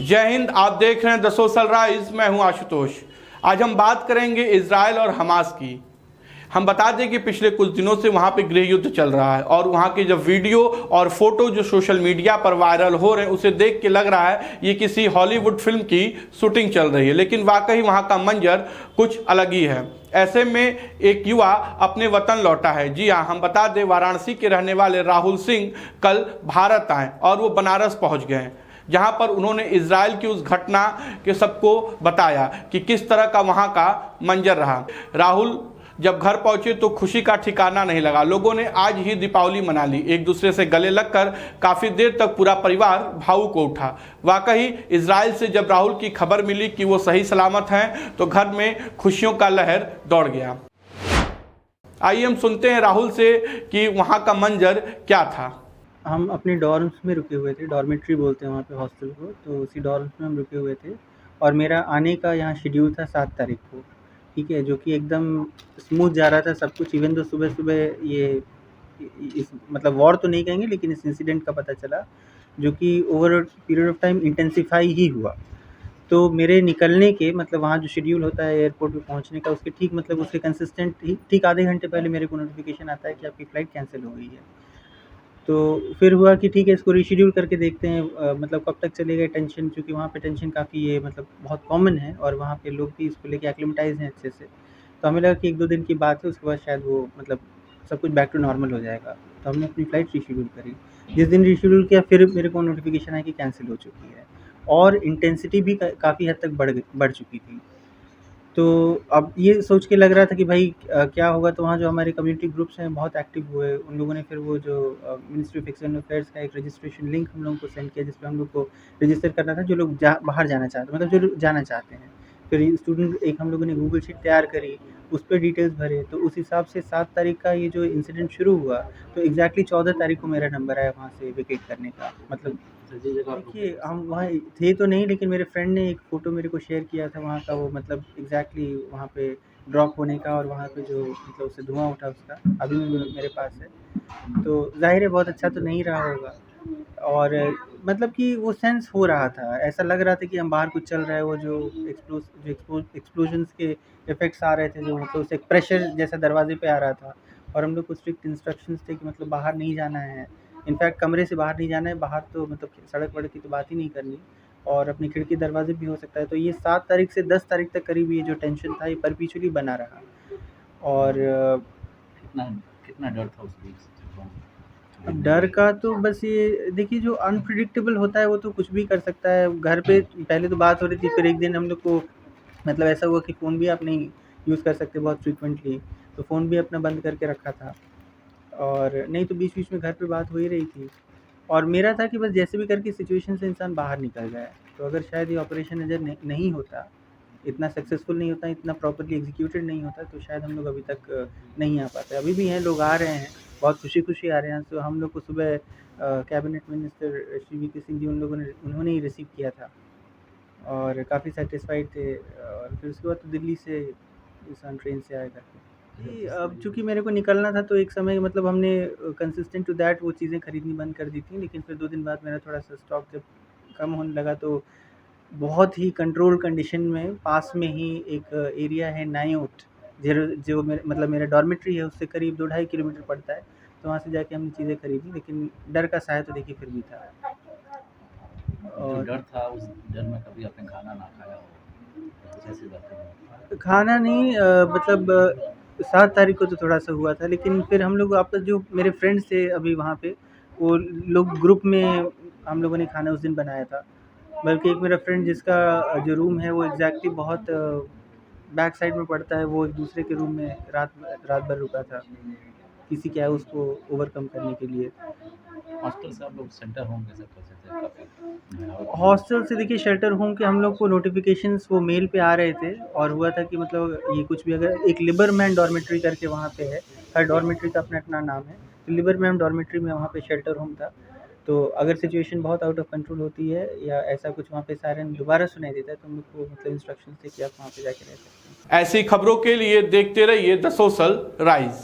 जय हिंद। आप देख रहे हैं द सोशल राइज। मैं हूं आशुतोष। आज हम बात करेंगे इजराइल और हमास की। हम बता दें कि पिछले कुछ दिनों से वहां पे गृह युद्ध चल रहा है और वहां की जब वीडियो और फोटो जो सोशल मीडिया पर वायरल हो रहे हैं उसे देख के लग रहा है ये किसी हॉलीवुड फिल्म की शूटिंग चल रही है, लेकिन वाकई वहां का मंजर कुछ अलग ही है। ऐसे में एक युवा अपने वतन लौटा है। जी हाँ, हम बता दें वाराणसी के रहने वाले राहुल सिंह कल भारत आए और वो बनारस पहुंच गए हैं, जहां पर उन्होंने इजराइल की उस घटना के सबको बताया कि किस तरह का वहां का मंजर रहा। राहुल जब घर पहुंचे तो खुशी का ठिकाना नहीं लगा। लोगों ने आज ही दीपावली मना ली, एक दूसरे से गले लगकर काफी देर तक पूरा परिवार भावुक हो उठा। वाकई इजराइल से जब राहुल की खबर मिली कि वो सही सलामत हैं तो घर में खुशियों का लहर दौड़ गया। आइए हम सुनते हैं राहुल से कि वहां का मंजर क्या था। हम अपने डॉर्म्स में रुके हुए थे, डॉर्मेट्री बोलते हैं वहाँ पे हॉस्टल को, तो उसी डॉर्म्स में हम रुके हुए थे और मेरा आने का यहाँ शेड्यूल था 7 तारीख को, ठीक है, जो कि एकदम स्मूथ जा रहा था सब कुछ। इवन तो सुबह-सुबह ये इस मतलब वॉर तो नहीं कहेंगे लेकिन इस इंसिडेंट का पता चला, जो कि over a period of time intensify ही हुआ। तो मेरे निकलने के मतलब वहाँ जो शेड्यूल होता है एयरपोर्ट पे पहुँचने का, उसके ठीक मतलब उसके कंसिस्टेंट ही ठीक आधे घंटे पहले मेरे को नोटिफ़िकेशन आता है कि आपकी फ़्लाइट कैंसल हो गई है। तो फिर हुआ कि ठीक है, इसको रीशेड्यूल करके देखते हैं, मतलब कब तक चलेगा टेंशन, क्योंकि वहाँ पे टेंशन काफ़ी ये मतलब बहुत कॉमन है और वहाँ पे लोग भी इसको लेके एक्लिमेटाइज़ हैं अच्छे से। तो हमें लगा कि 1-2 दिन की बात है, उसके बाद शायद वो मतलब सब कुछ बैक टू नॉर्मल हो जाएगा। तो हमने अपनी फ़्लाइट रीशेड्यूल करी। जिस दिन रीशेड्यूल किया फिर मेरे को नोटिफ़िकेशन आया कि कैंसल हो चुकी है और इंटेंसिटी भी काफ़ी हद तक बढ़ चुकी थी। तो अब ये सोच के लग रहा था कि भाई क्या होगा, तो वहाँ जो हमारे कम्युनिटी ग्रुप्स हैं बहुत एक्टिव हुए। उन लोगों ने फिर वो जो मिनिस्ट्री ऑफ एक्सटर्नल अफेयर्स का एक रजिस्ट्रेशन लिंक हम लोगों को सेंड किया, जिसपे हम लोग को रजिस्टर करना था, जो लोग बाहर जाना चाहते मतलब जो लोग जाना चाहते हैं। फिर स्टूडेंट एक हम लोगों ने गूगल शीट तैयार करी, उस पर डिटेल्स भरे, तो उस हिसाब से 7 तारीख का ये जो इंसिडेंट शुरू हुआ तो एग्जैक्टली 14 तारीख को मेरा नंबर आया वहाँ से वेकेट करने का। मतलब देखिए, हम वहाँ थे तो नहीं, लेकिन मेरे फ्रेंड ने एक फ़ोटो मेरे को शेयर किया था वहाँ का, वो मतलब एग्ज़ैक्टली वहाँ पे ड्रॉप होने का और वहाँ पे जो मतलब उससे धुआँ उठा उसका, अभी भी मेरे पास है। तो ज़ाहिर है बहुत अच्छा तो नहीं रहा होगा और मतलब कि वो सेंस हो रहा था, ऐसा लग रहा था कि हम बाहर कुछ चल रहा है, वो जो एक्सप्लोजन्स के इफ़ेक्ट्स आ रहे थे, जो मतलब उसे एक प्रेशर जैसा दरवाज़े पे आ रहा था और हम लोग को स्ट्रिक्ट इंस्ट्रक्शंस थे कि मतलब बाहर नहीं जाना है। इनफैक्ट कमरे से बाहर नहीं जाना है, बाहर तो मतलब सड़क-वड़क की तो बात ही नहीं करनी और अपनी खिड़की दरवाज़े भी हो सकता है। तो ये 7 तारीख से 10 तारीख तक करीब ये जो टेंशन था ये परपेचुअली बना रहा और कितना कितना डर था उस बीच? अब डर का तो बस ये देखिए, जो अनप्रेडिक्टेबल होता है वो तो कुछ भी कर सकता है। घर पे पहले तो बात हो रही थी, फिर एक दिन हम लोग को मतलब ऐसा हुआ कि फ़ोन भी आप नहीं यूज़ कर सकते बहुत फ्रीक्वेंटली, तो फ़ोन भी अपना बंद करके रखा था और नहीं तो बीच-बीच में घर पे बात हो ही रही थी। और मेरा था कि बस जैसे भी करके सिचुएशन से इंसान बाहर निकल जाए। तो अगर शायद ये ऑपरेशन अगर नहीं होता, इतना सक्सेसफुल नहीं होता, इतना प्रॉपर्ली एग्ज़ीक्यूटेड नहीं होता, तो शायद हम लोग अभी तक नहीं आ पाते। अभी भी हैं लोग, आ रहे हैं, बहुत खुशी-खुशी आ रहे हैं। तो हम लोग को सुबह कैबिनेट मिनिस्टर श्री वीके सिंह जी उन्होंने ही रिसीव किया था और काफ़ी सैटिस्फाइड थे और फिर उसके बाद तो दिल्ली से इंसान ट्रेन से आएगा। जी, अब चूँकि मेरे को निकलना था तो एक समय मतलब हमने कंसिस्टेंट टू दैट वो चीज़ें खरीदनी बंद कर दी थी, लेकिन फिर 2 दिन बाद मेरा थोड़ा-सा स्टॉक जब कम होने लगा तो बहुत ही कंट्रोल कंडीशन में पास में ही एक एरिया है नायोट, जो मेरे मतलब मेरा डॉर्मेट्री है उससे करीब 2 ढाई किलोमीटर पड़ता है, तो वहाँ से जाके हमने चीज़ें खरीदी, लेकिन डर का साया तो देखिए फिर भी था। जो और डर था उस डर में कभी आपने खाना ना खाया हो, कुछ ऐसी बातें हुई? खाना नहीं, मतलब 7 तारीख को तो थोड़ा-सा हुआ था, लेकिन फिर हम लोग आपस जो मेरे फ्रेंड्स थे अभी वहाँ पे, वो लोग ग्रुप में हम लोगों ने खाना उस दिन बनाया था। बल्कि एक मेरा फ्रेंड जिसका जो रूम है वो एग्ज़ैक्टली बहुत बैक साइड में पड़ता है, वो एक दूसरे के रूम में रात भर रुका था, किसी क्या है उसको ओवरकम करने के लिए। हॉस्टल से आप लोग शेल्टर होम कैसे पहुँचे थे? काफ़ी हॉस्टल से देखिए शेल्टर होम के हम लोग को नोटिफ़िकेशंस वो मेल पे आ रहे थे और हुआ था कि मतलब ये कुछ भी, अगर एक लिबरमैन डॉर्मेट्री करके वहाँ पे है, हर डॉर्मेट्री का अपना-अपना नाम है। तो लिबरमैन डॉर्मेट्री में वहाँ पे शेल्टर होम था। तो अगर सिचुएशन बहुत आउट ऑफ कंट्रोल होती है या ऐसा कुछ वहाँ पे सायरन दोबारा सुनाई देता है तो हम लोग को मतलब इंस्ट्रक्शंस थे कि आप वहाँ पे जाके रह सकते हैं। ऐसी खबरों के लिए देखते रहिए द सोशल राइज।